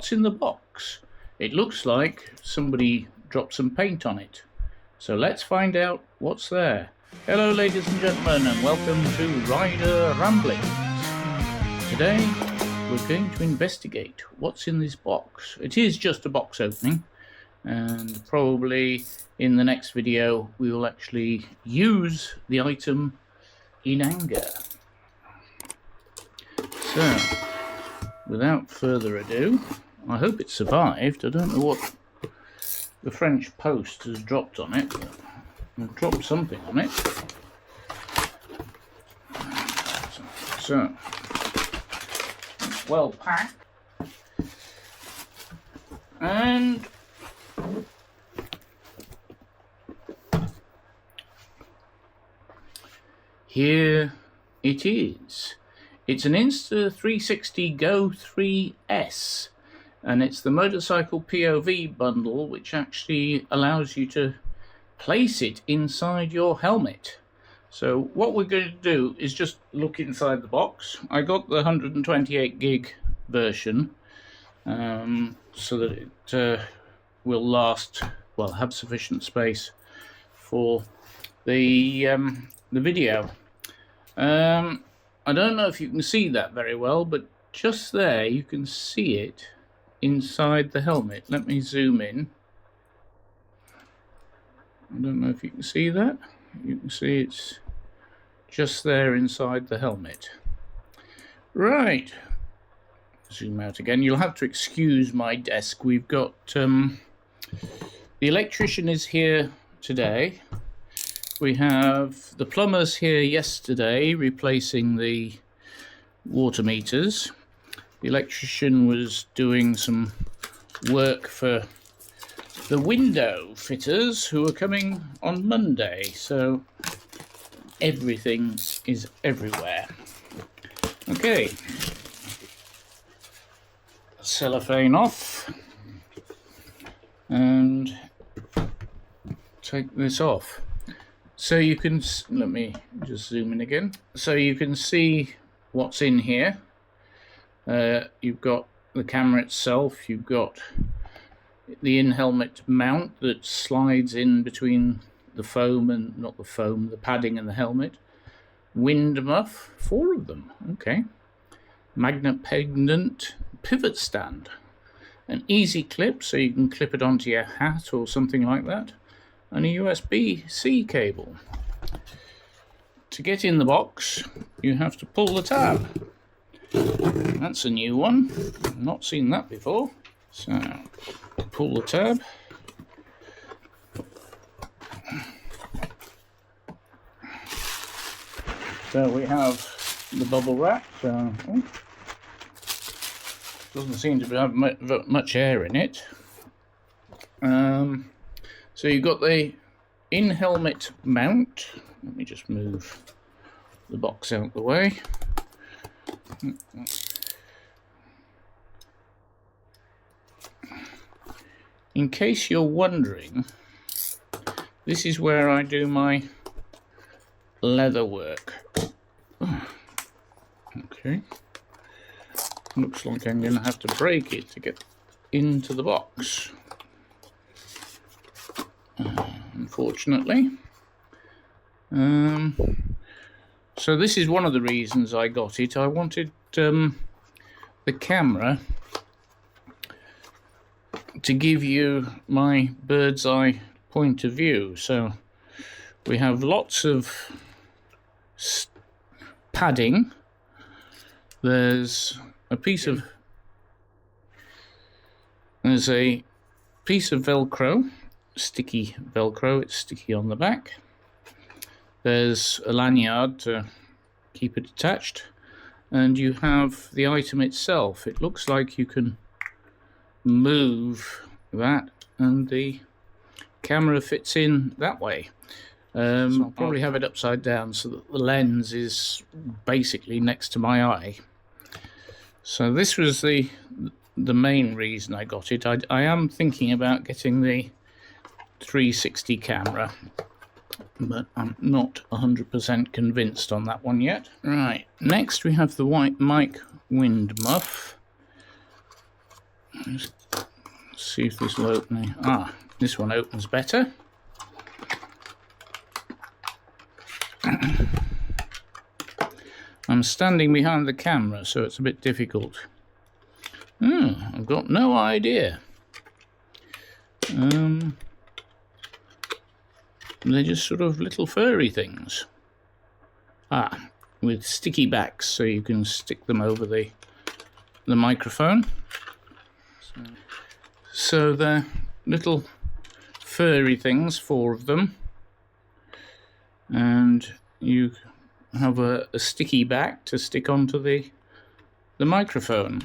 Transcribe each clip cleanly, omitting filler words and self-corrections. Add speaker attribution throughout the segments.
Speaker 1: What's in the box? It looks like somebody dropped some paint on it. So let's find out what's there. Hello ladies and gentlemen, and welcome to Rider Ramblings. Today we're going to investigate what's in this box. It is just a box opening, and probably in the next video we will actually use the item in anger. So without further ado, I hope it survived. I don't know what the French post has dropped on it, but they've dropped something on it. So it's well packed, and here it is. It's an Insta360 Go 3S, and it's the Motorcycle POV Bundle, which actually allows you to place it inside your helmet. So what we're going to do is just look inside the box. I got the 128 gig version so that it will last, well, have sufficient space for the video. I don't know if you can see that very well, but just there you can see it inside the helmet. Let me zoom in. I don't know if you can see that. You can see it's just there inside the helmet. Right. Zoom out again. You'll have to excuse my desk. We've got the electrician is here today. We have the plumbers here yesterday replacing the water meters. The electrician was doing some work for the window fitters who are coming on Monday. So everything is everywhere. Okay. Cellophane off. And take this off. So you can, let me just zoom in again. So you can see what's in here. You've got the camera itself, you've got the in-helmet mount that slides in between the foam and, not the foam, the padding and the helmet. Wind muff, 4 of them, okay. Magnet pendant pivot stand. An easy clip, so you can clip it onto your hat or something like that. And a USB-C cable. To get in the box, you have to pull the tab. That's a new one. I've not seen that before. So, pull the tab. So we have the bubble wrap. So, doesn't seem to have much air in it. So you've got the in-helmet mount. Let me just move the box out the way. In case you're wondering, this is where I do my leather work. Okay. Looks like I'm going to have to break it to get into the box. Unfortunately. So this is one of the reasons I got it. I wanted the camera to give you my bird's eye point of view. So we have lots of padding. There's a piece of Velcro. Sticky Velcro, it's sticky on the back. There's a lanyard to keep it attached, and you have the item itself. It looks like you can move that and the camera fits in that way. I'll probably have it upside down so that the lens is basically next to my eye. So this was the main reason I got it. I am thinking about getting the 360 camera, but I'm not 100% convinced on that one yet. Right, next we have the white mic wind muff. Let's see if this will open. Ah, this one opens better. I'm standing behind the camera, so it's a bit difficult. I've got no idea. They're just sort of little furry things. With sticky backs, so you can stick them over the microphone. So they're little furry things, 4 of them, and you have a sticky back to stick onto the microphone.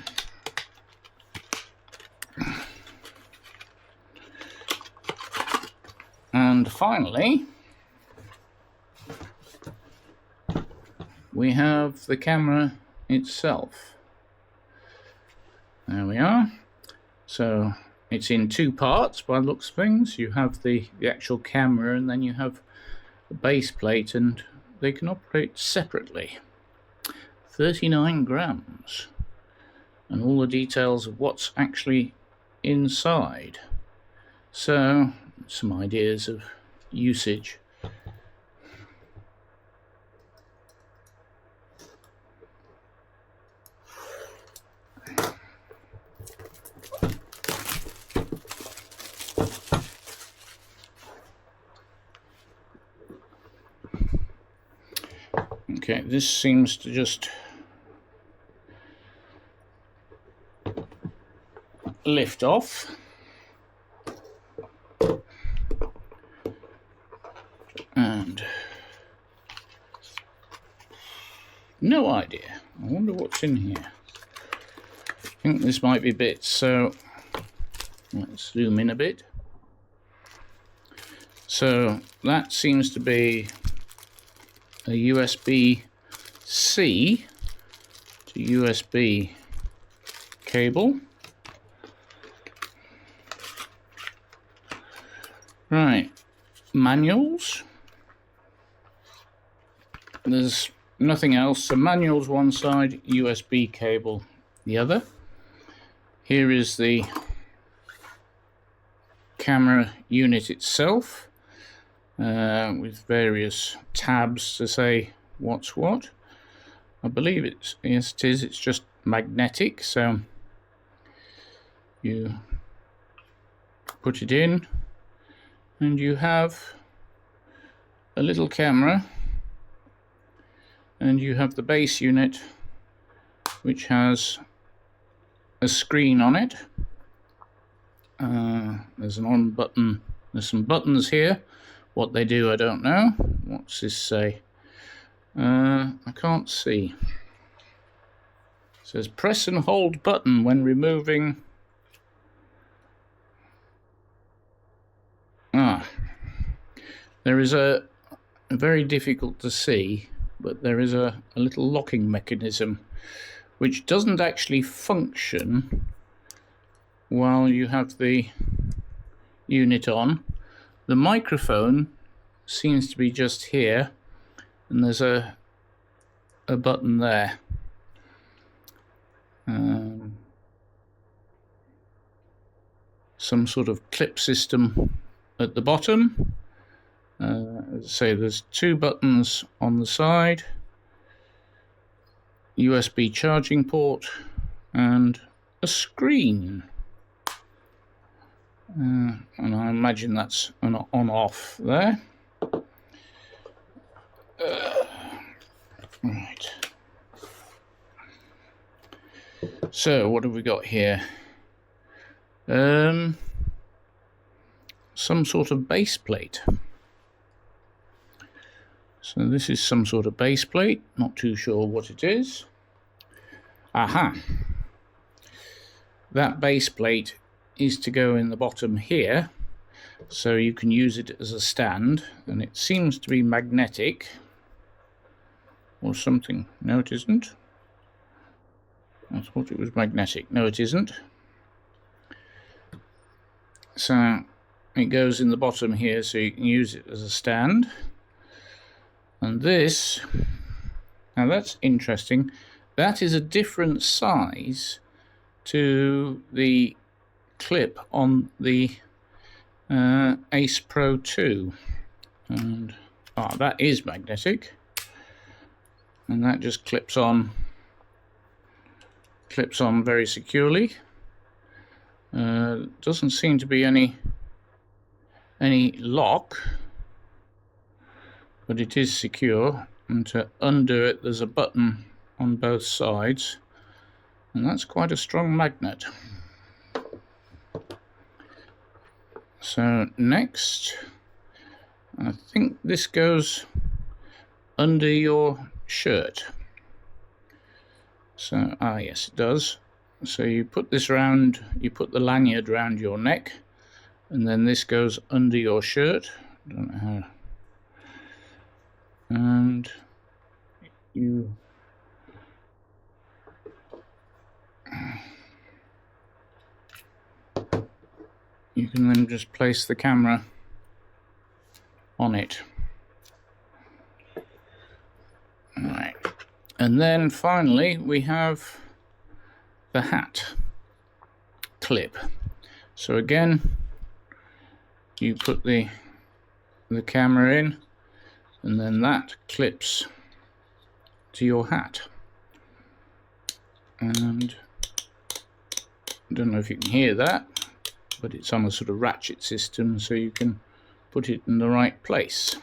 Speaker 1: And finally, we have the camera itself. There we are. So it's in 2 parts by the looks of things. You have the actual camera, and then you have the base plate, and they can operate separately. 39 grams. And all the details of what's actually inside. So, some ideas of usage. Okay, this seems to just lift off. And no idea. I wonder what's in here. I think this might be bits, so let's zoom in a bit. So that seems to be a USB-C to USB cable. Right, manuals. There's nothing else. So manuals one side, USB cable the other. Here is the camera unit itself, with various tabs to say what's what. I believe yes it is, it's just magnetic, so you put it in and you have a little camera, and you have the base unit which has a screen on it. There's an on button, there's some buttons here. What they do, I don't know. What's this say? I can't see. It says press and hold button when removing. There is a very difficult to see, but there is a little locking mechanism which doesn't actually function while you have the unit on. The microphone seems to be just here, and there's a button there. Some sort of clip system at the bottom. As I say, there's 2 buttons on the side, USB charging port, and a screen. And I imagine that's an on-off there. Right. So what have we got here? Some sort of base plate. So this is some sort of base plate, not too sure what it is. Aha! That base plate is to go in the bottom here, so you can use it as a stand, and it seems to be magnetic or something. No, it isn't. I thought it was magnetic. No, it isn't. So it goes in the bottom here, so you can use it as a stand. And this, now that's interesting, that is a different size to the clip on the Ace Pro 2, and that is magnetic, and that just clips on very securely. Doesn't seem to be any lock, but it is secure, and to undo it there's a button on both sides, and that's quite a strong magnet. So next, I think this goes under your shirt. So yes, it does. So you put this round, you put the lanyard round your neck, and then this goes under your shirt. I don't know how. And you can then just place the camera on it. Right. And then finally we have the hat clip. So again, you put the camera in, and then that clips to your hat. And I don't know if you can hear that, but it's on a sort of ratchet system, so you can put it in the right place.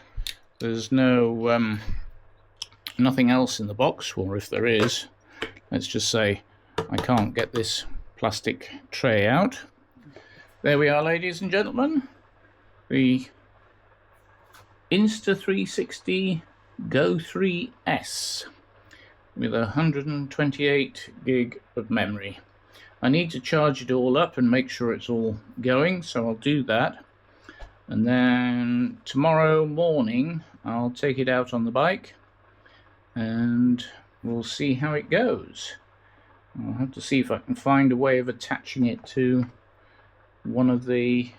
Speaker 1: There's no nothing else in the box, or if there is, let's just say I can't get this plastic tray out. There we are, ladies and gentlemen, the Insta360 Go 3S with 128 gig of memory. I need to charge it all up and make sure it's all going, so I'll do that. And then tomorrow morning I'll take it out on the bike and we'll see how it goes. I'll have to see if I can find a way of attaching it to one of the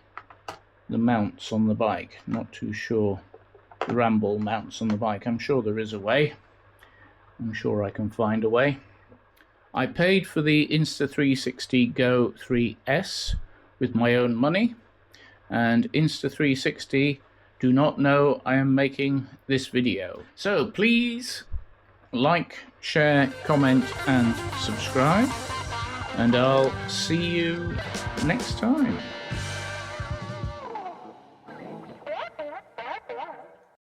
Speaker 1: mounts on the bike. Not too sure. The Ramble mounts on the bike. I'm sure there is a way. I'm sure I can find a way. I paid for the Insta360 Go 3S with my own money, and Insta360 do not know I am making this video. So please like, share, comment and subscribe, and I'll see you next time.